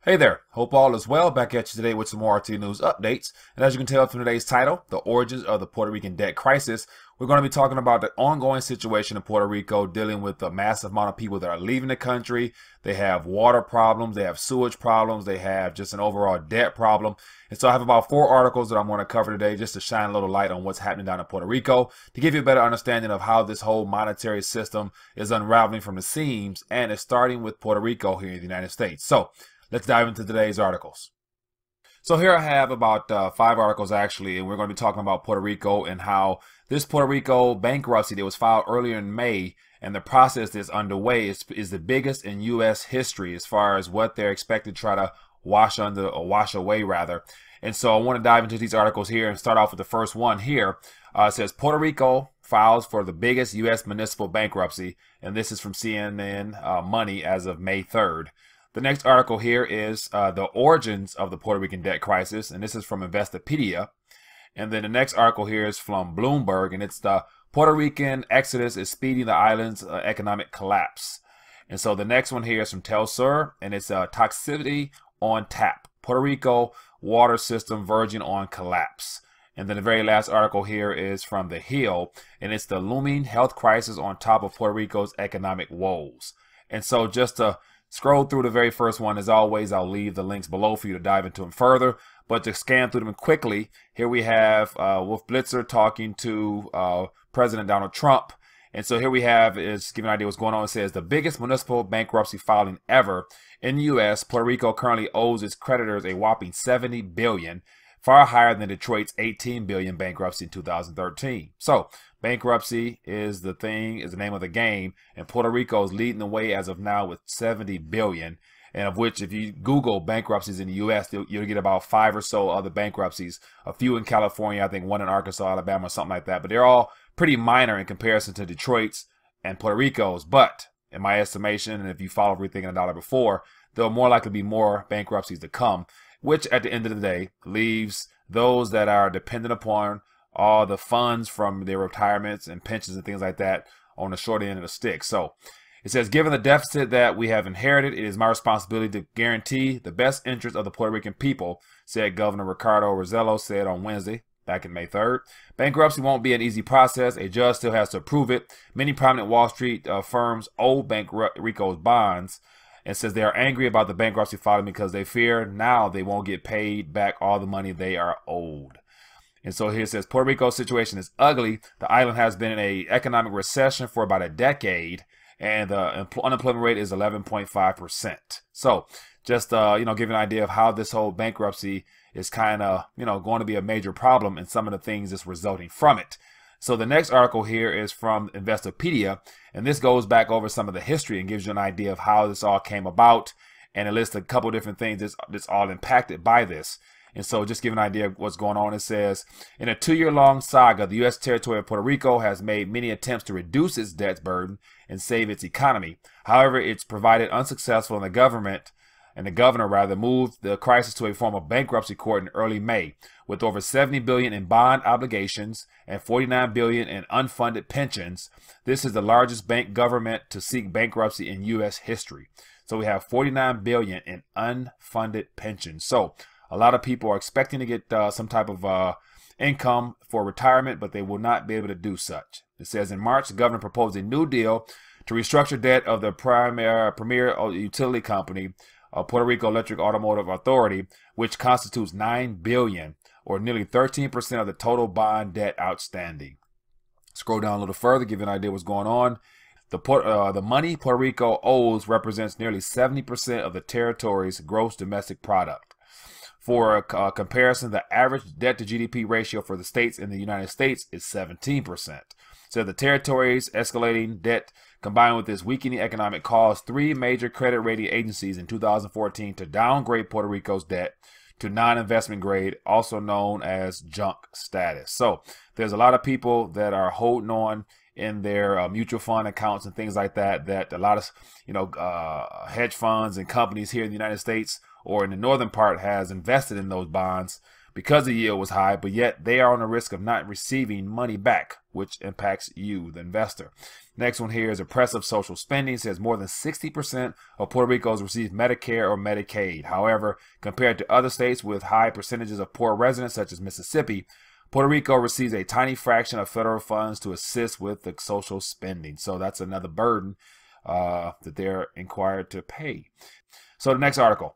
Hey there, hope all is well. Back at you today with some more RT News updates. And as you can tell from today's title, The Origins of the Puerto Rican Debt Crisis, we're going to be talking about the ongoing situation in Puerto Rico, dealing with a massive amount of people that are leaving the country. They have water problems, they have sewage problems, they have just an overall debt problem. And so I have about 4 articles that I'm going to cover today just to shine a little light on what's happening down in Puerto Rico, to give you a better understanding of how this whole monetary system is unraveling from the seams, and it's starting with Puerto Rico here in the United States. So let's dive into today's articles. So here I have about 5 articles actually, and we're going to be talking about Puerto Rico and how this Puerto Rico bankruptcy that was filed earlier in May and the process that's underway is the biggest in U.S. history as far as what they're expected to try to wash away rather. And so I want to dive into these articles here and start off with the first one here. It says Puerto Rico files for the biggest U.S. municipal bankruptcy, and this is from CNN Money as of May 3rd. The next article here is the origins of the Puerto Rican debt crisis, and this is from Investopedia. And then the next article here is from Bloomberg, and it's the Puerto Rican exodus is speeding the island's economic collapse. And so the next one here is from Telsur, and it's Toxicity on tap. Puerto Rico water system verging on collapse. And then the very last article here is from The Hill, and it's the looming health crisis on top of Puerto Rico's economic woes. And so just to scroll through the very first one, as always, I'll leave the links below for you to dive into them further. But to scan through them quickly, here we have Wolf Blitzer talking to President Donald Trump. And so here we have is giving an idea what's going on. It says the biggest municipal bankruptcy filing ever in the U.S. Puerto Rico currently owes its creditors a whopping $70 billion, far higher than Detroit's $18 billion bankruptcy in 2013. So bankruptcy is the name of the game, and Puerto Rico is leading the way as of now with $70 billion, and of which, if you Google bankruptcies in the U.S., you'll get about 5 or so other bankruptcies, a few in California, I think 1 in Arkansas, Alabama, something like that, but they're all pretty minor in comparison to Detroit's and Puerto Rico's. But in my estimation, and if you follow everything in a dollar before, there'll more likely be more bankruptcies to come, which at the end of the day leaves those that are dependent upon all the funds from their retirements and pensions and things like that on the short end of the stick. So it says, given the deficit that we have inherited, it is my responsibility to guarantee the best interest of the Puerto Rican people, said Governor Ricardo Rosello said on Wednesday, back in May 3rd. Bankruptcy won't be an easy process. A judge still has to approve it. Many prominent Wall Street firms owe Bank Rico's bonds, and says they are angry about the bankruptcy filing because they fear now they won't get paid back all the money they are owed. And so here it says Puerto Rico's situation is ugly. The island has been in an economic recession for about a decade, and the unemployment rate is 11.5%. So just giving an idea of how this whole bankruptcy is kind of going to be a major problem and some of the things that's resulting from it. So the next article here is from Investopedia, and this goes back over some of the history and gives you an idea of how this all came about, and it lists a couple different things that's all impacted by this. And so just give an idea of what's going on. It says, in a 2-year-long saga, the U.S. territory of Puerto Rico has made many attempts to reduce its debt burden and save its economy. However, it's provided unsuccessful, and the governor moved the crisis to a form of bankruptcy court in early May. With over $70 billion in bond obligations and $49 billion in unfunded pensions, this is the largest bank government to seek bankruptcy in U.S. history. So we have $49 billion in unfunded pensions. So a lot of people are expecting to get some type of income for retirement, but they will not be able to do such. It says in March, the governor proposed a new deal to restructure debt of the premier utility company, Puerto Rico Electric Automotive Authority, which constitutes $9 billion, or nearly 13% of the total bond debt outstanding. Scroll down a little further, give you an idea what's going on. The money Puerto Rico owes represents nearly 70% of the territory's gross domestic product. For a comparison, the average debt to GDP ratio for the states in the United States is 17%. So the territory's escalating debt combined with this weakening economic caused 3 major credit rating agencies in 2014 to downgrade Puerto Rico's debt to non-investment grade, also known as junk status. So there's a lot of people that are holding on in their mutual fund accounts and things like that, that a lot of hedge funds and companies here in the United States or in the northern part has invested in those bonds, because the yield was high, but yet they are on the risk of not receiving money back, which impacts you, the investor. Next one here is oppressive social spending. It says more than 60% of Puerto Ricans receive Medicare or Medicaid. However, compared to other states with high percentages of poor residents, such as Mississippi, Puerto Rico receives a tiny fraction of federal funds to assist with the social spending. So that's another burden that they're required to pay. So the next article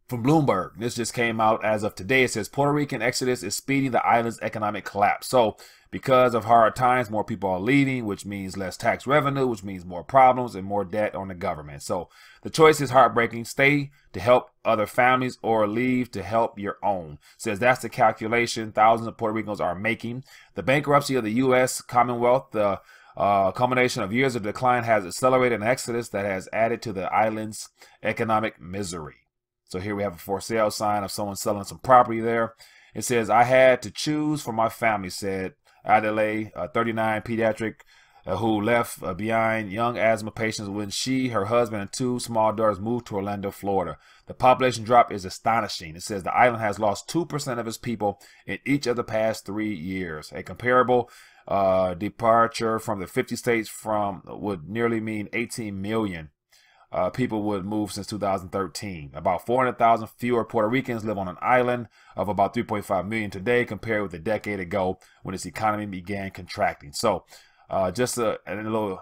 from Bloomberg, this just came out as of today. It says Puerto Rican exodus is speeding the island's economic collapse. So because of hard times, more people are leaving, which means less tax revenue, which means more problems and more debt on the government. So the choice is heartbreaking. Stay to help other families or leave to help your own. It says that's the calculation thousands of Puerto Ricans are making. The bankruptcy of the U.S. Commonwealth, the combination of years of decline, has accelerated an exodus that has added to the island's economic misery. So here we have a for sale sign of someone selling some property there. It says, I had to choose for my family, said Adelaide, 39 pediatric, who left behind young asthma patients when she, her husband, and two small daughters moved to Orlando, Florida. The population drop is astonishing. It says the island has lost 2% of its people in each of the past 3 years. A comparable departure from the 50 states would nearly mean 18 million people would move since 2013. About 400,000 fewer Puerto Ricans live on an island of about 3.5 million today compared with a decade ago when its economy began contracting. So just a little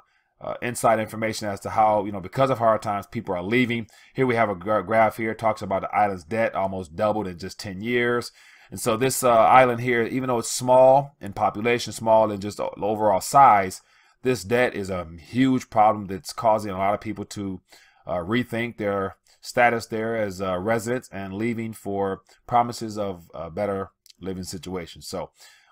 inside information as to how, because of hard times, people are leaving. Here we have a graph here, talks about the island's debt almost doubled in just 10 years. And so this island here, even though it's small in population, small in just overall size, this debt is a huge problem that's causing a lot of people to rethink their status there as residents and leaving for promises of a better living situation. So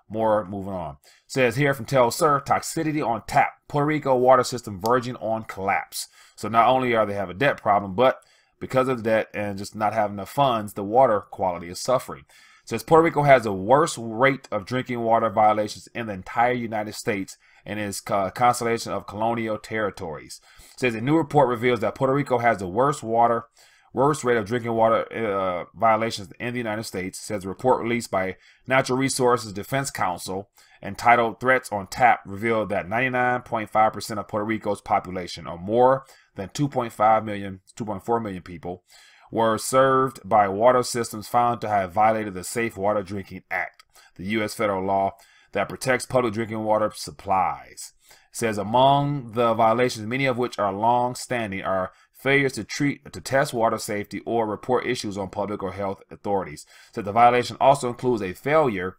more moving on. It says here from Tell Sir, toxicity on tap. Puerto Rico water system verging on collapse. So not only are they have a debt problem, but because of the debt and just not having enough funds, the water quality is suffering. It says Puerto Rico has the worst rate of drinking water violations in the entire United States and is a constellation of colonial territories. It says a new report reveals that Puerto Rico has the worst rate of drinking water violations in the United States. It says a report released by Natural Resources Defense Council entitled Threats on Tap revealed that 99.5% of Puerto Rico's population, or more than 2.4 million people, were served by water systems found to have violated the Safe Water Drinking Act, the U.S. federal law that protects public drinking water supplies. It says among the violations, many of which are long-standing, are failures to test water safety or report issues on public or health authorities. So the violation also includes a failure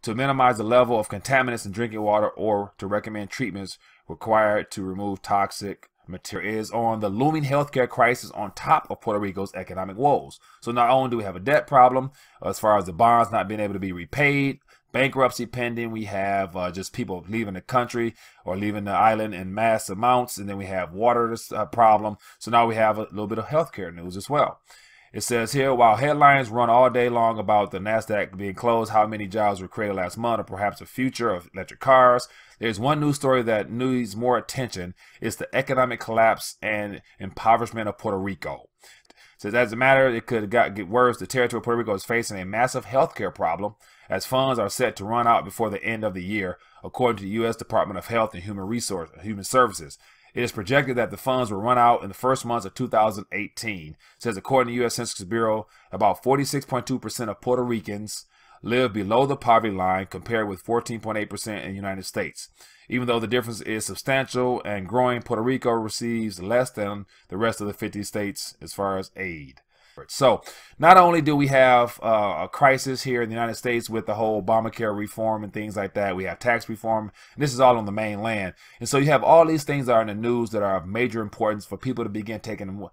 to minimize the level of contaminants in drinking water or to recommend treatments required to remove toxic material. Is on the looming healthcare crisis on top of Puerto Rico's economic woes. So not only do we have a debt problem as far as the bonds not being able to be repaid, bankruptcy pending, we have just people leaving the country or leaving the island in mass amounts, and then we have water problem. So now we have a little bit of healthcare news as well. It says here, while headlines run all day long about the NASDAQ being closed, how many jobs were created last month, or perhaps the future of electric cars, there's one news story that needs more attention. It's the economic collapse and impoverishment of Puerto Rico. It says, as a matter, it could get worse. The territory of Puerto Rico is facing a massive healthcare problem as funds are set to run out before the end of the year, according to the U.S. Department of Health and Human Services. It is projected that the funds will run out in the first months of 2018. It says, according to the U.S. Census Bureau, about 46.2% of Puerto Ricans live below the poverty line, compared with 14.8% in the United States. Even though the difference is substantial and growing, Puerto Rico receives less than the rest of the 50 states as far as aid. So not only do we have a crisis here in the United States with the whole Obamacare reform and things like that, we have tax reform, and this is all on the mainland. And so you have all these things that are in the news that are of major importance for people to begin taking,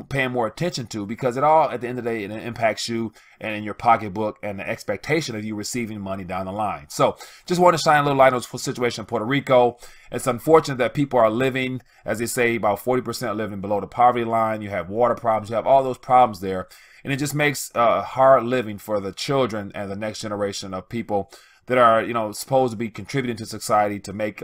paying more attention to, because it all, at the end of the day, it impacts you and in your pocketbook and the expectation of you receiving money down the line. So just want to shine a little light on the situation in Puerto Rico. It's unfortunate that people are living, as they say, about 40% are living below the poverty line. You have water problems. You have all those problems there. And it just makes hard living for the children and the next generation of people that are, you know, supposed to be contributing to society to make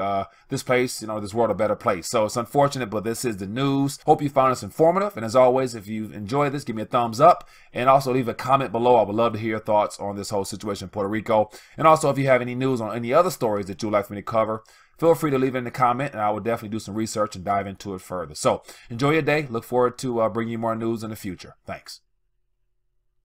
this place, you know, this world a better place. So it's unfortunate, but this is the news. Hope you found this informative. And as always, if you've enjoyed this, give me a thumbs up and also leave a comment below. I would love to hear your thoughts on this whole situation in Puerto Rico. And also, if you have any news on any other stories that you'd like for me to cover, feel free to leave it in the comment, and I will definitely do some research and dive into it further. So enjoy your day. Look forward to bringing you more news in the future. Thanks.